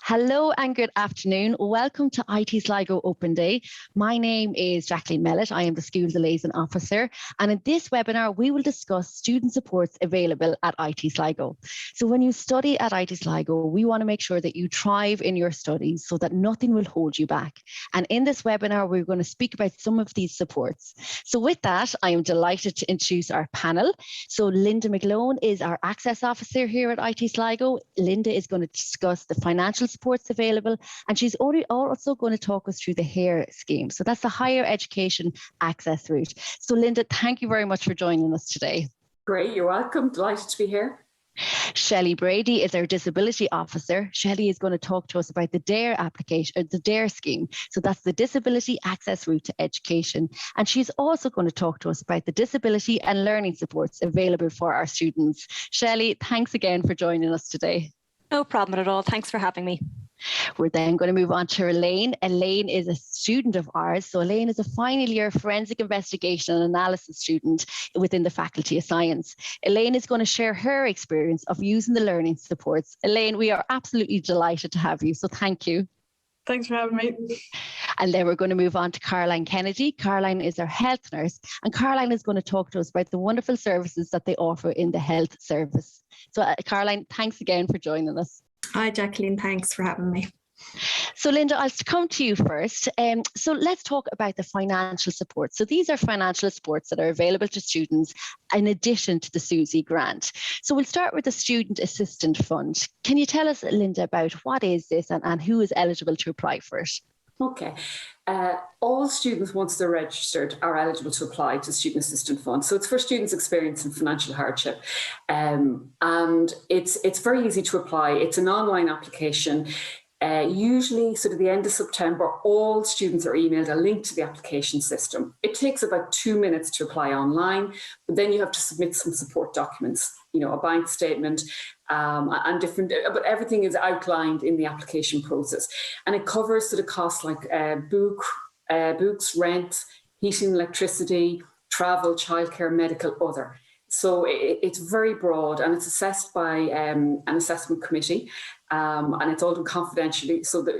Hello and good afternoon. Welcome to IT Sligo Open Day. My name is Jacqueline Mellett. I am the School Liaison Officer. And in this webinar, we will discuss student supports available at IT Sligo. So when you study at IT Sligo, we want to make sure that you thrive in your studies so that nothing will hold you back. And in this webinar, we're going to speak about some of these supports. So with that, I am delighted to introduce our panel. So Linda McGlone is our Access Officer here at IT Sligo. Linda is going to discuss the financial supports available, and she's also going to talk us through the HARE scheme. So that's the higher education access route. So Linda, thank you very much for joining us today. Great, you're welcome. Delighted to be here. Shelley Brady is our disability officer. Shelley is going to talk to us about the DARE application, or the DARE scheme. So that's the disability access route to education. And she's also going to talk to us about the disability and learning supports available for our students. Shelley, thanks again for joining us today. No problem at all. Thanks for having me. We're then going to move on to Elaine. Elaine is a student of ours. So Elaine is a final year forensic investigation and analysis student within the Faculty of Science. Elaine is going to share her experience of using the learning supports. Elaine, we are absolutely delighted to have you. So thank you. Thanks for having me. And then we're going to move on to Caroline Kennedy. Caroline is our health nurse, and Caroline is going to talk to us about the wonderful services that they offer in the health service. So Caroline, thanks again for joining us. Hi, Jacqueline. Thanks for having me. So Linda, I'll come to you first. So let's talk about the financial support. So these are financial supports that are available to students in addition to the SUSI grant. So we'll start with the Student Assistance Fund. Can you tell us, Linda, about what is this and who is eligible to apply for it? Okay. All students, once they're registered, are eligible to apply to Student Assistance Fund. So it's for students experiencing financial hardship. And it's very easy to apply. It's an online application. Usually sort of the end of September, all students are emailed a link to the application system. It takes about 2 minutes to apply online, but then you have to submit some support documents, you know, a bank statement and different, but everything is outlined in the application process. And it covers sort of costs like books, rent, heating, electricity, travel, childcare, medical, other. So it's very broad, and it's assessed by an assessment committee, and it's all done confidentially, so that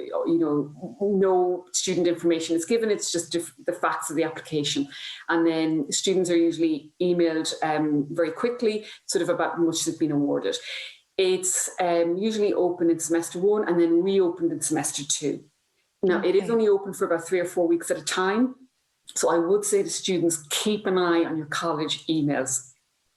no student information is given. It's just the facts of the application, and then students are usually emailed very quickly, sort of about how much they've been awarded. It's usually open in semester 1 and then reopened in semester 2. Now, It is only open for about 3 or 4 weeks at a time, so I would say to students, keep an eye on your college emails.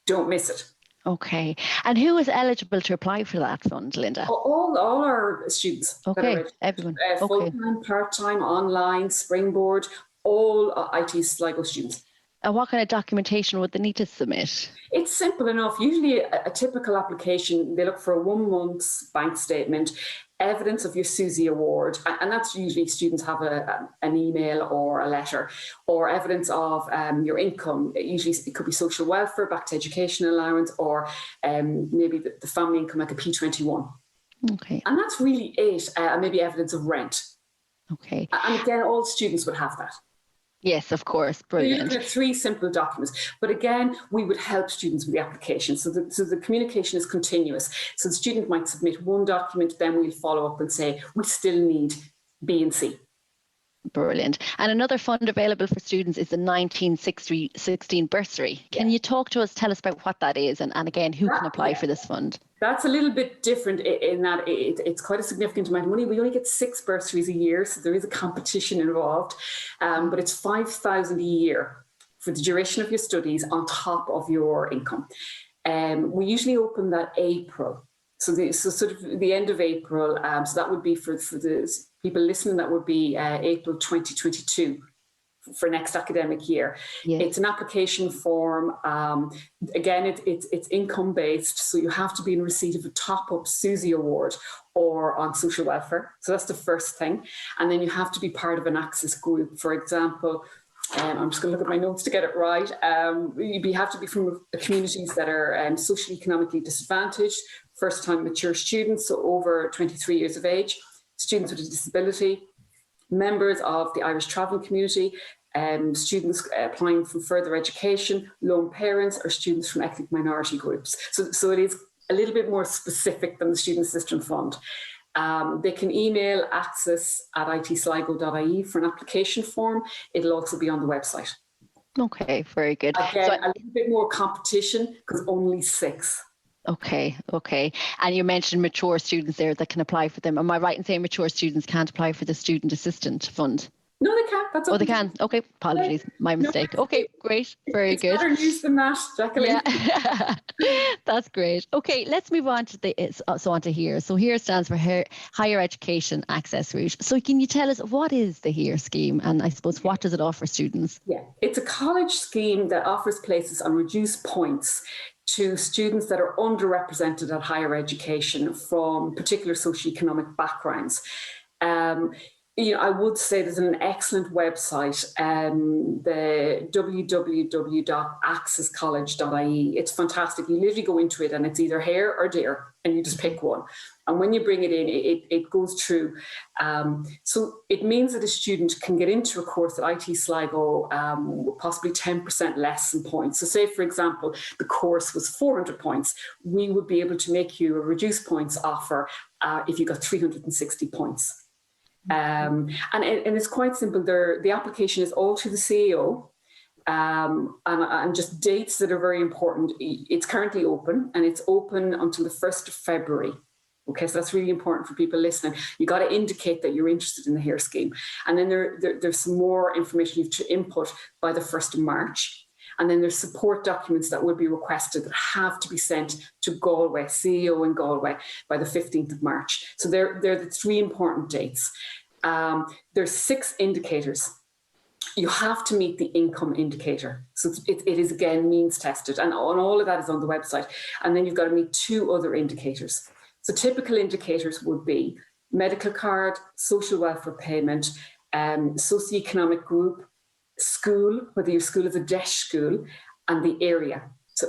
Don't miss it. Okay. And who is eligible to apply for that fund, Linda? All our students. Okay, everyone. Full-time, part-time, online, Springboard, all IT Sligo students. And what kind of documentation would they need to submit? It's simple enough. Usually a typical application, they look for a 1 month's bank statement, evidence of your SUSI award, and that's usually students have an email or a letter, or evidence of your income. Usually it could be social welfare, back to education allowance, or maybe the family income like a P21. Okay. And that's really it, and maybe evidence of rent. Okay. And again, all students would have that. Yes, of course. Brilliant. So you have 3 simple documents. But again, we would help students with the application. So the communication is continuous. So the student might submit 1 document, then we'll follow up and say, we still need B and C. Brilliant. And another fund available for students is the 1916 bursary. Can you tell us about what that is, and again, who can apply for this fund? That's a little bit different in that it's quite a significant amount of money. We only get 6 bursaries a year, so there is a competition involved, but it's 5,000 a year for the duration of your studies on top of your income. We usually open that April. So sort of the end of April, so that would be for the people listening, that would be April 2022 for next academic year. Yes. It's an application form. Again, it's income based, so you have to be in receipt of a top-up SUSI award or on social welfare. So that's the first thing. And then you have to be part of an access group. For example, I'm just going to look at my notes to get it right. You have to be from communities that are socially economically disadvantaged, first-time mature students, so over 23 years of age, students with a disability, members of the Irish travelling community, students applying for further education, lone parents, or students from ethnic minority groups. So it is a little bit more specific than the Student Assistance Fund. They can email access@itsligo.ie for an application form. It'll also be on the website. Okay, very good. Again, a little bit more competition because only 6. Okay. And you mentioned mature students there that can apply for them. Am I right in saying mature students can't apply for the student assistant fund? No, they can't. That's they can. Okay, apologies, my mistake. Okay, great, very good. It's better news than that, Jacqueline. Yeah, that's great. Okay, let's move on to HEAR. So HEAR stands for Higher Education Access Route. So can you tell us what is the HEAR scheme, and I suppose what does it offer students? Yeah, it's a college scheme that offers places on reduced points to students that are underrepresented at higher education from particular socioeconomic backgrounds. I would say there's an excellent website, the www.accesscollege.ie. It's fantastic. You literally go into it and it's either HEAR or DEAR, and you just pick one. And when you bring it in, it goes through. So it means that a student can get into a course at IT Sligo with possibly 10% less in points. So say, for example, the course was 400 points. We would be able to make you a reduced points offer if you got 360 points. And it's quite simple. The application is all to the CEO, and just dates that are very important. It's currently open, and it's open until the 1st of February. Okay, so that's really important for people listening. You got to indicate that you're interested in the HEAR scheme, and then there's some more information you have to input by the 1st of March. And then there's support documents that will be requested that have to be sent to Galway, CEO in Galway, by the 15th of March. So they're the 3 important dates. There's 6 indicators. You have to meet the income indicator. So it is, again, means tested. And all of that is on the website. And then you've got to meet 2 other indicators. So typical indicators would be medical card, social welfare payment, socioeconomic group, school, whether your school is a DESH school, and the area. So,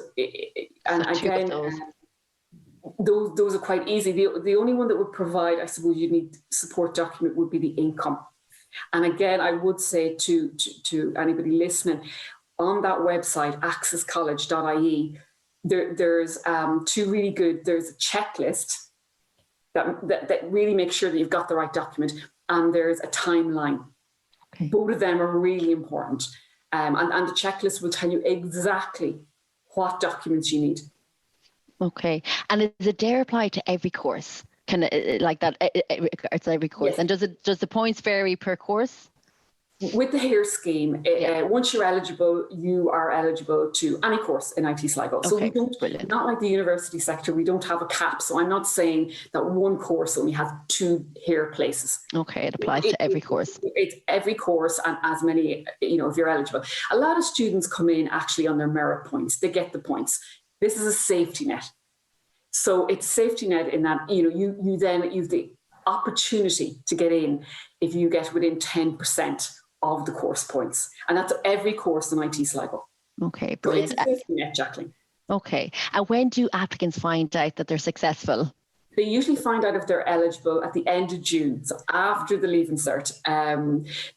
and again, those are quite easy. The only one that would provide, I suppose, you need support document would be the income. And again, I would say to anybody listening, on that website, accesscollege.ie, there's 2 really good. There's a checklist that really makes sure that you've got the right document, and there's a timeline. Okay. Both of them are really important. And the checklist will tell you exactly what documents you need. Okay. And does it dare apply to every course? Can it, like that? It's every course. Yes. And does the points vary per course? With the HEAR scheme, once you're eligible, you are eligible to any course in IT Sligo. So we don't, not like the university sector, we don't have a cap. So I'm not saying that one course only has 2 HEAR places. Okay, it applies to every course. It's every course and as many, if you're eligible. A lot of students come in actually on their merit points. They get the points. This is a safety net. So it's safety net in that, you then you've the opportunity to get in if you get within 10% of the course points. And that's every course in IT Sligo. Okay, brilliant. So it's a safety net, Jacqueline. Okay. And when do applicants find out that they're successful? They usually find out if they're eligible at the end of June. So after the Leaving Cert,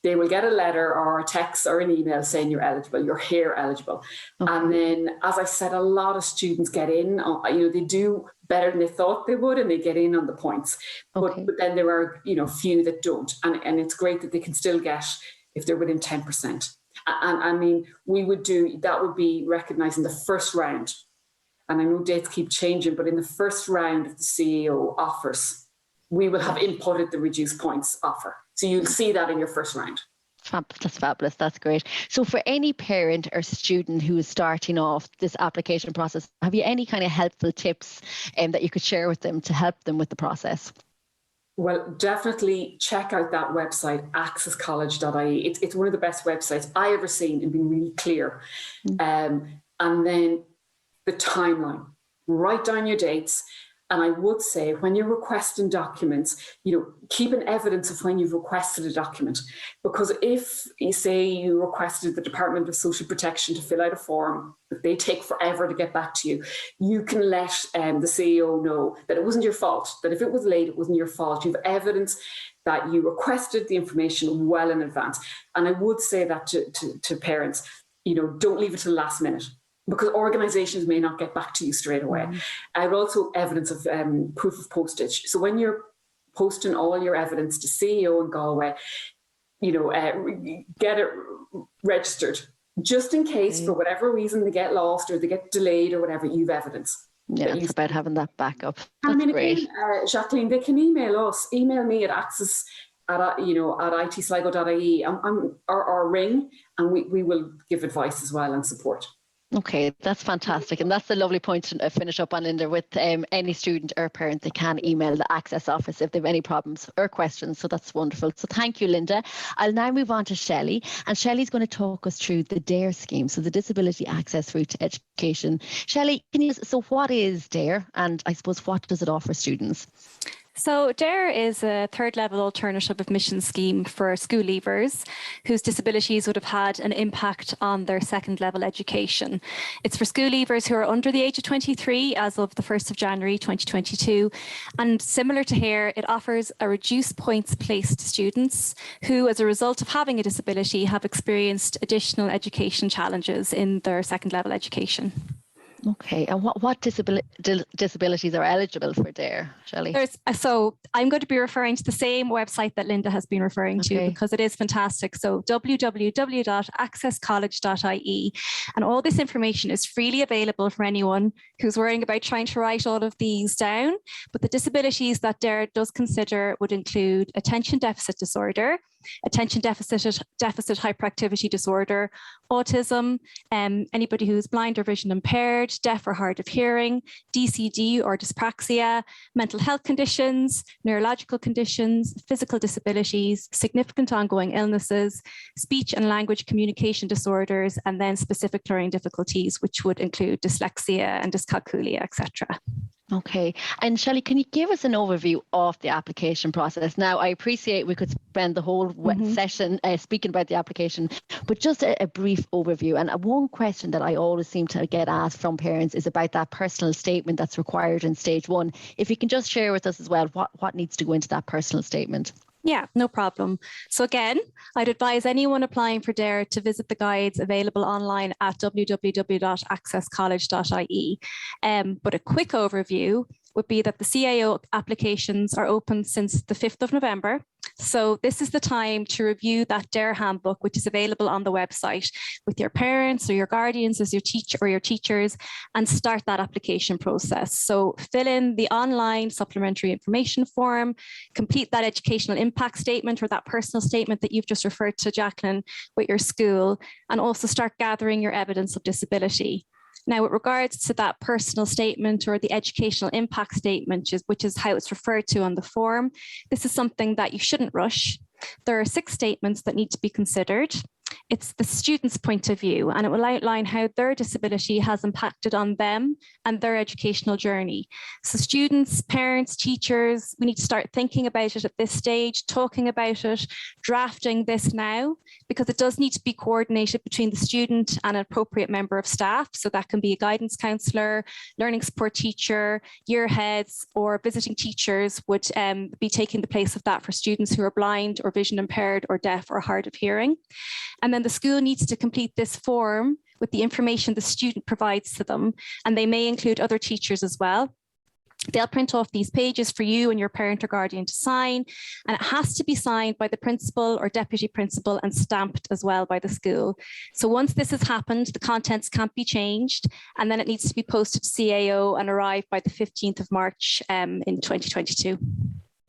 they will get a letter or a text or an email saying you're eligible, you're HEAR eligible. Okay. And then, as I said, a lot of students get in, they do better than they thought they would, and they get in on the points. Okay. But then there are, few that don't. And it's great that they can still get if they're within 10%. And I mean, that would be recognised in the first round. And I know dates keep changing, but in the first round of the CEO offers, we will have inputted the reduced points offer. So you'll see that in your first round. That's fabulous. That's great. So for any parent or student who is starting off this application process, have you any kind of helpful tips that you could share with them to help them with the process? Well, definitely check out that website, accesscollege.ie. It's one of the best websites I ever seen and been really clear. And then the timeline, write down your dates. And I would say when you're requesting documents, keep an evidence of when you've requested a document. Because if you say you requested the Department of Social Protection to fill out a form, if they take forever to get back to you, you can let the CEO know that it wasn't your fault, that if it was late, it wasn't your fault. You have evidence that you requested the information well in advance. And I would say that to parents, don't leave it to the last minute, because organisations may not get back to you straight away. I would also evidence of proof of postage. So when you're posting all your evidence to CEO in Galway, get it registered, just in case for whatever reason they get lost or they get delayed or whatever, you've evidence. Yeah, it's about having that backup. And That's great. Again, Jacqueline, they can email me at access at itsligo.ie or ring, and we will give advice as well and support. Okay, that's fantastic. And that's a lovely point to finish up on, Linda, with any student or parent, they can email the Access Office if they have any problems or questions. So that's wonderful. So thank you, Linda. I'll now move on to Shelley, and Shelley's going to talk us through the DARE scheme, so the Disability Access Route to Education. Shelley, so what is DARE, and I suppose what does it offer students? So DARE is a third level alternative admission scheme for school leavers whose disabilities would have had an impact on their second level education. It's for school leavers who are under the age of 23 as of the 1st of January 2022. And similar to here, it offers a reduced points placed to students who, as a result of having a disability, have experienced additional education challenges in their second level education. Okay, and what disabilities are eligible for DARE, Shelley? So I'm going to be referring to the same website that Linda has been referring to, because it is fantastic. So www.accesscollege.ie, and all this information is freely available for anyone who's worrying about trying to write all of these down. But the disabilities that DARE does consider would include attention deficit disorder, attention deficit hyperactivity disorder, autism, anybody who's blind or vision impaired, deaf or hard of hearing, DCD or dyspraxia, mental health conditions, neurological conditions, physical disabilities, significant ongoing illnesses, speech and language communication disorders, and then specific learning difficulties, which would include dyslexia and dyscalculia, etc. Okay. And Shelley, can you give us an overview of the application process? Now, I appreciate we could spend the whole session speaking about the application, but just a brief overview. And one question that I always seem to get asked from parents is about that personal statement that's required in stage 1. If you can just share with us as well, what needs to go into that personal statement? Yeah, no problem. So again, I'd advise anyone applying for DARE to visit the guides available online at www.accesscollege.ie. But a quick overview would be that the CAO applications are open since the 5th of November. So this is the time to review that DARE handbook, which is available on the website, with your parents or your guardians as your teacher or your teachers, and start that application process. So fill in the online supplementary information form, complete that educational impact statement or that personal statement that you've just referred to, Jacqueline, with your school, and also start gathering your evidence of disability. Now, with regards to that personal statement or the educational impact statement, which is how it's referred to on the form, this is something that you shouldn't rush. There are 6 statements that need to be considered. It's the student's point of view, and it will outline how their disability has impacted on them and their educational journey. So students, parents, teachers, we need to start thinking about it at this stage, talking about it, drafting this now, because it does need to be coordinated between the student and an appropriate member of staff. So that can be a guidance counsellor, learning support teacher, year heads, or visiting teachers would be taking the place of that for students who are blind or vision impaired or deaf or hard of hearing. And then the school needs to complete this form with the information the student provides to them, and they may include other teachers as well. They'll print off these pages for you and your parent or guardian to sign, and it has to be signed by the principal or deputy principal and stamped as well by the school. So once this has happened, the contents can't be changed, and then it needs to be posted to CAO and arrive by the 15th of March in 2022.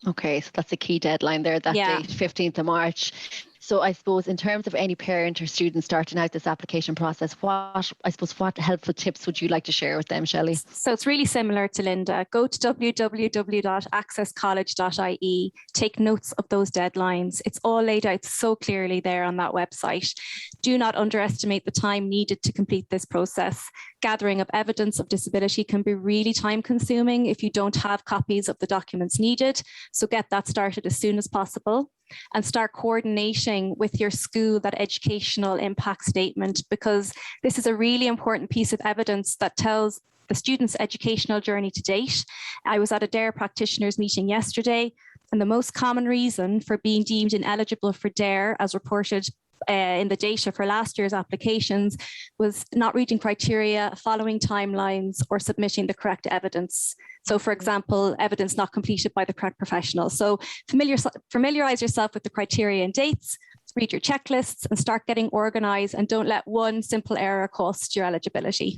Okay, so that's a key deadline there, that date, 15th of March. So I suppose in terms of any parent or student starting out this application process, what helpful tips would you like to share with them, Shelley? So it's really similar to Linda. Go to www.accesscollege.ie, take notes of those deadlines. It's all laid out so clearly there on that website. Do not underestimate the time needed to complete this process. Gathering of evidence of disability can be really time consuming if you don't have copies of the documents needed. So get that started as soon as possible, and start coordinating with your school that educational impact statement, because this is a really important piece of evidence that tells the student's educational journey to date. I was at a DARE practitioners meeting yesterday, and the most common reason for being deemed ineligible for DARE, as reported in the data for last year's applications, was not reading criteria, following timelines, or submitting the correct evidence. So for example, evidence not completed by the correct professional. So familiarize yourself with the criteria and dates, read your checklists and start getting organized, and don't let one simple error cost your eligibility.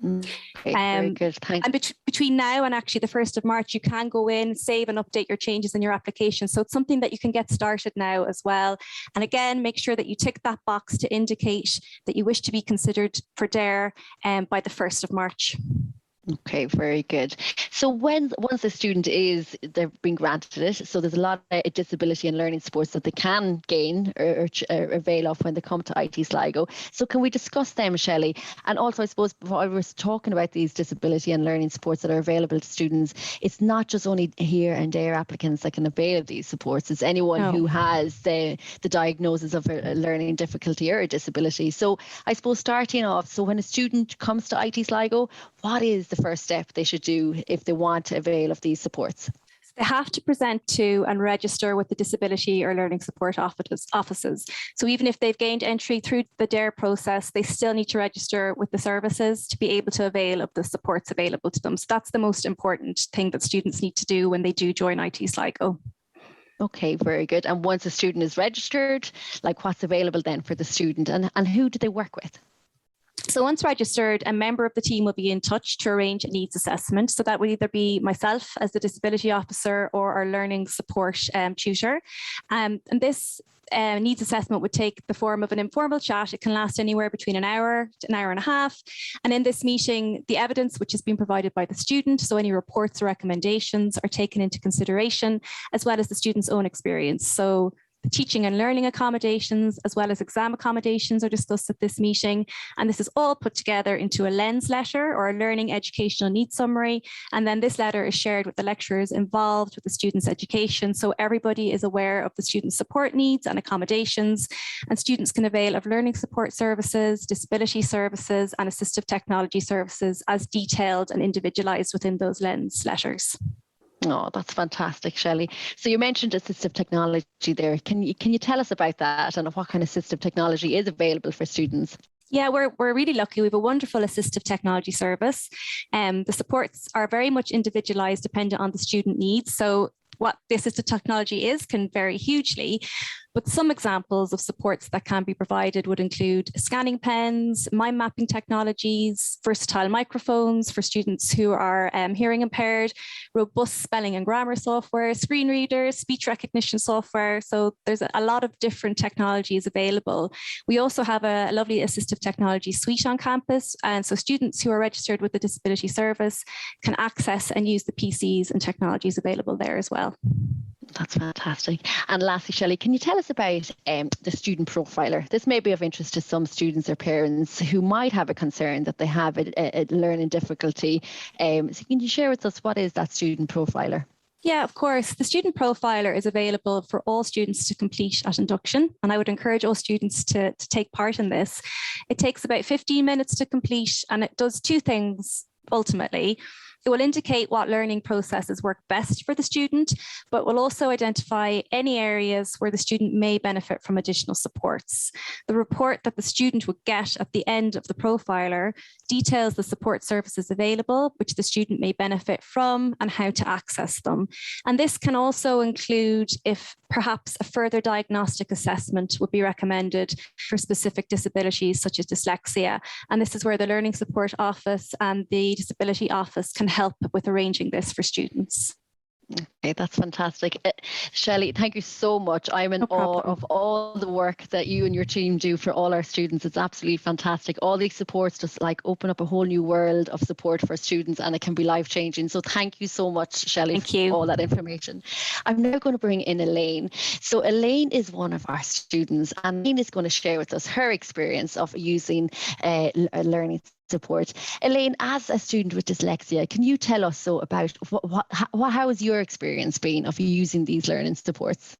Okay, very good. Thanks. And between now and actually the 1st of March, you can go in, save and update your changes in your application. So it's something that you can get started now as well. And again, make sure that you tick that box to indicate that you wish to be considered for DARE by the 1st of March. Okay, very good. So once a student they've been granted it, so there's a lot of disability and learning supports that they can gain or avail of when they come to IT Sligo. So can we discuss them, Shelley? And also, I suppose, before I was talking about these disability and learning supports that are available to students, it's not just only here and there applicants that can avail of these supports. It's anyone who has the diagnosis of a learning difficulty or a disability. So I suppose starting off, so when a student comes to IT Sligo, what is the first step they should do if they want to avail of these supports? They have to present to and register with the disability or learning support offices. So even if they've gained entry through the DARE process, they still need to register with the services to be able to avail of the supports available to them. So that's the most important thing that students need to do when they do join IT Sligo. Okay, very good. And once a student is registered, like what's available then for the student, and who do they work with? So once registered, a member of the team will be in touch to arrange a needs assessment. So that will either be myself as the disability officer or our learning support tutor. And this needs assessment would take the form of an informal chat. It can last anywhere between an hour to an hour and a half. And in this meeting, the evidence which has been provided by the student, so any reports or recommendations, are taken into consideration, as well as the student's own experience. So the teaching and learning accommodations, as well as exam accommodations, are discussed at this meeting. And this is all put together into a LENS letter, or a learning educational needs summary. And then this letter is shared with the lecturers involved with the student's education. So everybody is aware of the student's support needs and accommodations. And students can avail of learning support services, disability services, and assistive technology services as detailed and individualized within those LENS letters. Oh, that's fantastic, Shelley. So you mentioned assistive technology there. Can you tell us about that and what kind of assistive technology is available for students? Yeah, we're really lucky. We have a wonderful assistive technology service. The supports are very much individualized, dependent on the student needs. So what the assistive technology can vary hugely. But some examples of supports that can be provided would include scanning pens, mind mapping technologies, versatile microphones for students who are hearing impaired, robust spelling and grammar software, screen readers, speech recognition software. So there's a lot of different technologies available. We also have a lovely assistive technology suite on campus. And so students who are registered with the Disability Service can access and use the PCs and technologies available there as well. That's fantastic. And lastly, Shelley, can you tell us about the student profiler? This may be of interest to some students or parents who might have a concern that they have a learning difficulty. So can you share with us what is that student profiler? Yeah, of course. The student profiler is available for all students to complete at induction, and I would encourage all students to take part in this. It takes about 15 minutes to complete, and it does two things ultimately. It will indicate what learning processes work best for the student, but will also identify any areas where the student may benefit from additional supports. The report that the student would get at the end of the profiler details the support services available, which the student may benefit from and how to access them. And this can also include if perhaps a further diagnostic assessment would be recommended for specific disabilities such as dyslexia. And this is where the Learning Support Office and the Disability Office can help with arranging this for students. Okay, that's fantastic. Shelley, thank you so much. I'm in awe of all the work that you and your team do for all our students. It's absolutely fantastic. All these supports just like open up a whole new world of support for students, and it can be life-changing. So thank you so much, Shelley, for all that information. I'm now going to bring in Elaine. So Elaine is one of our students, and Elaine is going to share with us her experience of using learning support. Elaine, as a student with dyslexia, can you tell us about how has your experience been of using these learning supports?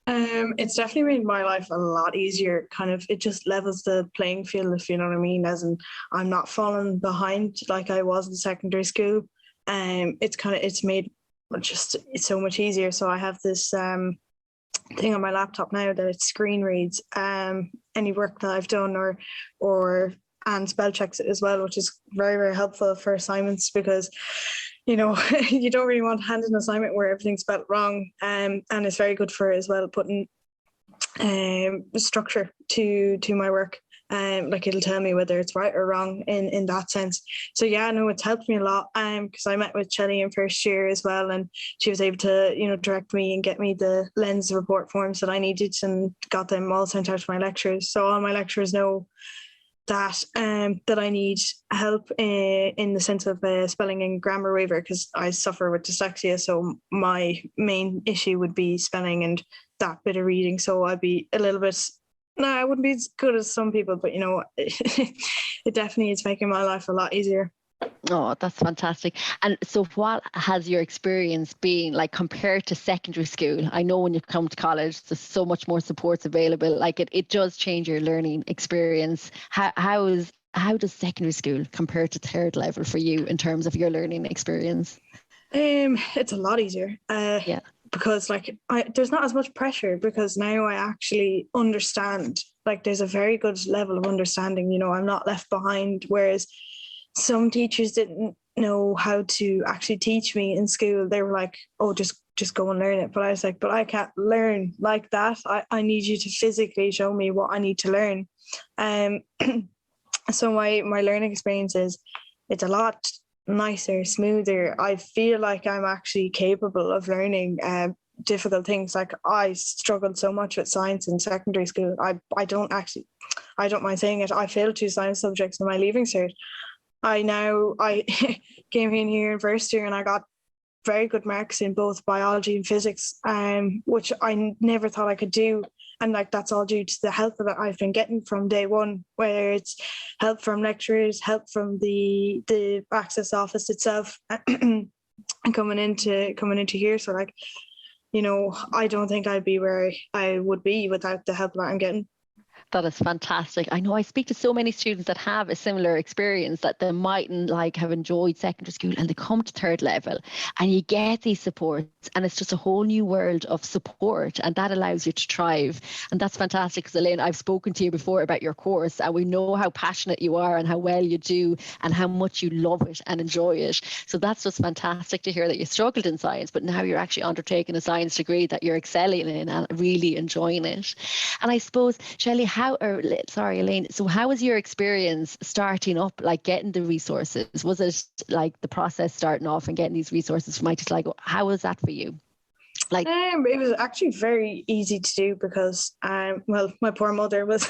It's definitely made my life a lot easier. It just levels the playing field, if you know what I mean, as in I'm not falling behind like I was in secondary school. It's made it's so much easier. So I have this thing on my laptop now that it screen reads any work that I've done and spell checks it as well, which is very, very helpful for assignments, because you know, you don't really want to hand an assignment where everything's spelled wrong. And it's very good for as well putting structure to my work. Like it'll tell me whether it's right or wrong in that sense. So yeah, no, it's helped me a lot. Because I met with Shelley in first year as well, and she was able to, you know, direct me and get me the lens report forms that I needed and got them all sent out to my lecturers. So all my lecturers know that that I need help in the sense of spelling and grammar waiver, because I suffer with dyslexia. So my main issue would be spelling and that bit of reading. So I'd be a little bit, no, I wouldn't be as good as some people, but you know, it definitely is making my life a lot easier. Oh, that's fantastic. And so what has your experience been like compared to secondary school? I know when you come to college, there's so much more supports available. Like it does change your learning experience. How does secondary school compare to third level for you in terms of your learning experience? It's a lot easier. Yeah. Because like there's not as much pressure, because now I actually understand. Like there's a very good level of understanding. You know, I'm not left behind. Whereas some teachers didn't know how to actually teach me in school. They were like, oh, just go and learn it. But I was like, but I can't learn like that. I need you to physically show me what I need to learn. So my learning experience it's a lot nicer, smoother. I feel like I'm actually capable of learning difficult things. Like I struggled so much with science in secondary school. I don't mind saying it. I failed 2 science subjects in my leaving cert. I came in here in first year and I got very good marks in both biology and physics, which I never thought I could do. And like that's all due to the help that I've been getting from day one, whether it's help from lecturers, help from the access office itself, and coming into here. So like, you know, I don't think I'd be where I would be without the help that I'm getting. That is fantastic. I know I speak to so many students that have a similar experience, that they mightn't like have enjoyed secondary school and they come to third level and you get these supports and it's just a whole new world of support, and that allows you to thrive. And that's fantastic, because Elaine, I've spoken to you before about your course and we know how passionate you are and how well you do and how much you love it and enjoy it. So that's just fantastic to hear that you struggled in science, but now you're actually undertaking a science degree that you're excelling in and really enjoying it. And I suppose, Shelley, Elaine, so how was your experience starting up, like getting the resources? Was it like the process starting off and getting these resources from IT Sligo? How was that for you? Like, it was actually very easy to do, because well, my poor mother was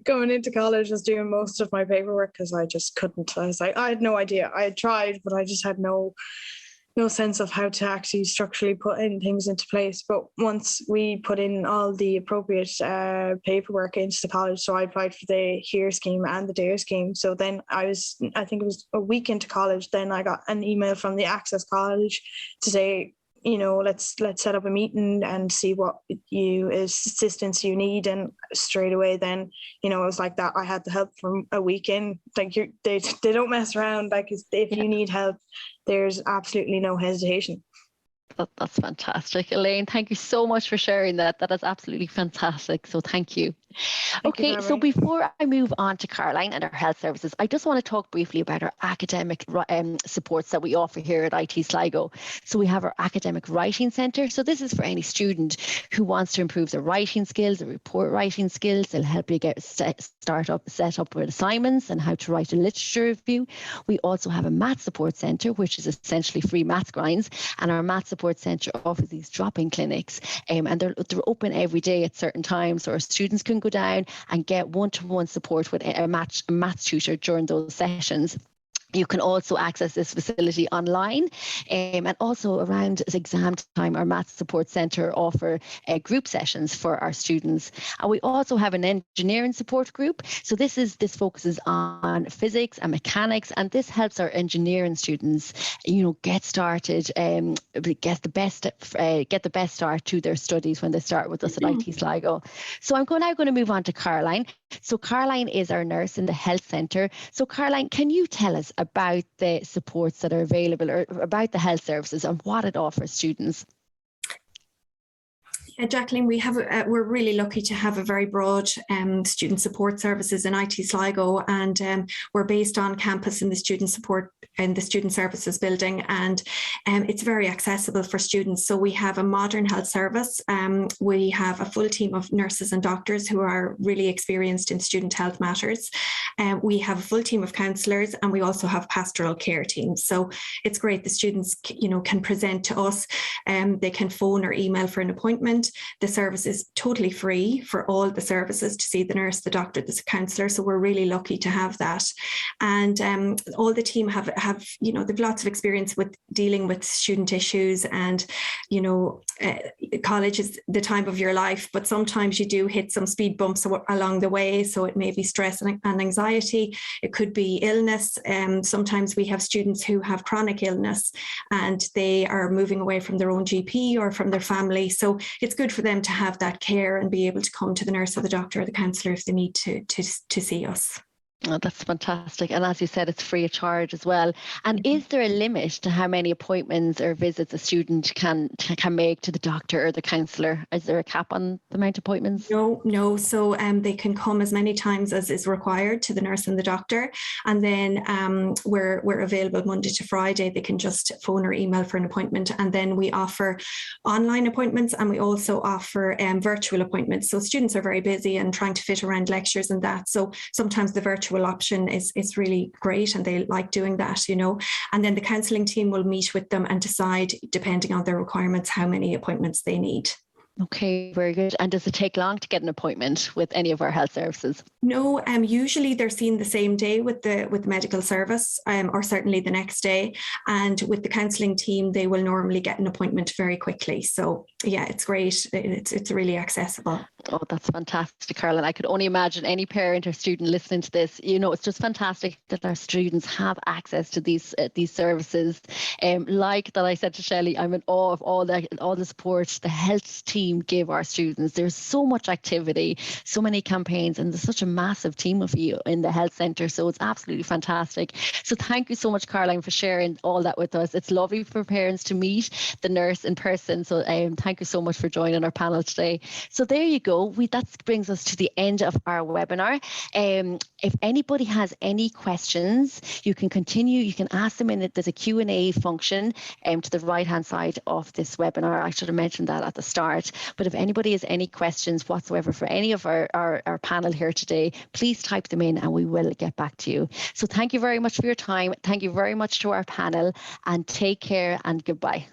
going into college, was doing most of my paperwork because I just couldn't. I was like, I had no idea. I had tried, but I just had no sense of how to actually structurally put in things into place. But once we put in all the appropriate paperwork into the college, so I applied for the HERE scheme and the DARE scheme. So then I think it was a week into college, then I got an email from the Access College to say, you know, let's set up a meeting and see what assistance you need. And straight away then, you know, it was like that. I had the help from a week in. Like they don't mess around. Like if you need help, there's absolutely no hesitation. That's fantastic. Elaine, thank you so much for sharing that. That is absolutely fantastic. So thank you. Okay, so before I move on to Caroline and our health services, I just want to talk briefly about our academic supports that we offer here at IT Sligo. So we have our academic writing centre. So this is for any student who wants to improve their writing skills, their report writing skills. They'll help you get set up with assignments and how to write a literature review. We also have a math support centre, which is essentially free maths grinds, and our math support centre offers these drop-in clinics, and they're open every day at certain times, so our students can go down and get one-to-one support with a maths tutor during those sessions. You can also access this facility online, and also around exam time, our Maths Support Centre offer group sessions for our students. And we also have an engineering support group. So this focuses on physics and mechanics, and this helps our engineering students, you know, get started, get the best start to their studies when they start with us at IT Sligo. So I'm now going to move on to Caroline. So Caroline is our nurse in the health centre. So Caroline, can you tell us about the supports that are available, or about the health services and what it offers students? Jacqueline, we're really lucky to have a very broad student support services in IT Sligo, and we're based on campus in the student services building, and it's very accessible for students. So we have a modern health service. We have a full team of nurses and doctors who are really experienced in student health matters. We have a full team of counsellors, and we also have pastoral care teams. So it's great. The students, can present to us. They can phone or email for an appointment. The service is totally free for all the services, to see the nurse, the doctor, the counsellor. So we're really lucky to have that. And all the team have they've lots of experience with dealing with student issues, and college is the time of your life, but sometimes you do hit some speed bumps along the way. So it may be stress and anxiety. It could be illness. Sometimes we have students who have chronic illness and they are moving away from their own GP or from their family. So it's good for them to have that care and be able to come to the nurse or the doctor or the counsellor if they need to see us. Oh, that's fantastic. And as you said, it's free of charge as well. And is there a limit to how many appointments or visits a student can make to the doctor or the counsellor? Is there a cap on the amount of appointments? No. So they can come as many times as is required to the nurse and the doctor. And then we're available Monday to Friday. They can just phone or email for an appointment. And then we offer online appointments, and we also offer virtual appointments. So students are very busy and trying to fit around lectures and that. So sometimes the virtual option is really great, and they like doing that, and then the counselling team will meet with them and decide, depending on their requirements, how many appointments they need. Okay, very good. And does it take long to get an appointment with any of our health services? No, usually they're seen the same day with the medical service, or certainly the next day. And with the counselling team, they will normally get an appointment very quickly. So yeah, it's great. It's really accessible. Oh, that's fantastic, Caroline. I could only imagine any parent or student listening to this. It's just fantastic that our students have access to these services. Like that I said to Shelley, I'm in awe of all the support the health team give our students. There's so much activity, so many campaigns, and there's such a massive team of you in the health centre. So it's absolutely fantastic. So thank you so much, Caroline, for sharing all that with us. It's lovely for parents to meet the nurse in person. So thank you so much for joining our panel today. So there you go. That brings us to the end of our webinar. If anybody has any questions, you can continue. You can ask them there's a Q&A function to the right-hand side of this webinar. I should have mentioned that at the start. But if anybody has any questions whatsoever for any of our panel here today, please type them in and we will get back to you. So thank you very much for your time. Thank you very much to our panel, and take care and goodbye.